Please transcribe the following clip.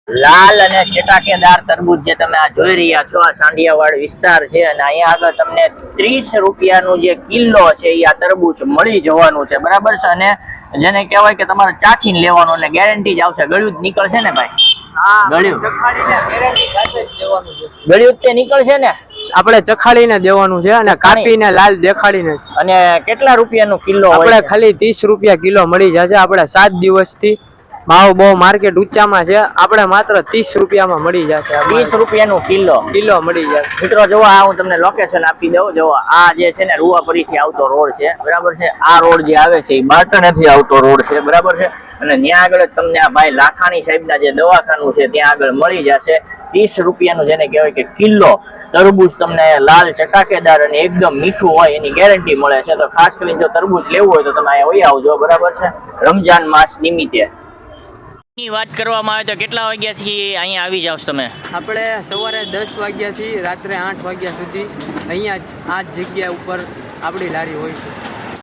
લાલ અને ચટાકેદાર તરબૂચ જે તમે આ જોઈ રહ્યા છો, આ સાંડિયાવાડ વિસ્તાર છે અને અહીંયા આગળ તમને 30 રૂપિયાનું જે કિલો છે એ આ તરબૂચ મળી જવાનું છે, બરાબર છે। અને જેને કહેવાય કે તમારે ચાખીને લેવાનું અને ગેરંટી જ આવશે, ગળ્યું જ નીકળશે ને ભાઈ? ગળ્યું તે નીકળશે ને, આપણે ચખાડીને દેવાનું છે અને કાપીને લાલ દેખાડીને। અને કેટલા રૂપિયાનું કિલો? આપણે ખાલી 30 રૂપિયા કિલો મળી જશે। આપણે 7 દિવસથી ભાવ બહુ માર્કેટ ઊંચામાં છે, આપણે માત્ર 30 રૂપિયામાં મળી જશે। 20 રૂપિયાનું કિલો મળી જશે। મિત્રો જો આ હું તમને લોકેશન આપી દઉં, જો આ જે છે ને રૂવાપરીથી આવતો રોડ છે, બરાબર છે। આ રોડ જે આવે છે એ બાટણેથી આવતો રોડ છે, બરાબર છે। અને ત્યાં આગળ તમને આ ભાઈ લાખાણી સાહેબના જે દવાખાનું છે ત્યાં આગળ મળી જશે 30 રૂપિયાનું, જેને કહેવાય કે કિલો તરબૂચ તમને લાલ ચટાકેદાર અને એકદમ મીઠું હોય એની ગેરંટી મળે છે। તો ખાસ કરીને જો તરબૂચ લેવું હોય તો તમે અહીંયા વહી આવજો, બરાબર છે, રમજાન માસ નિમિત્તે। ની વાત કરવામાં આવે તો કેટલા વાગ્યાથી અહીંયા આવી જાવ તમે? આપણે સવારે 10 વાગ્યાથી રાત્રે 8 વાગ્યા સુધી અહીંયા આ જ જગ્યા ઉપર આપણી લારી હોય છે।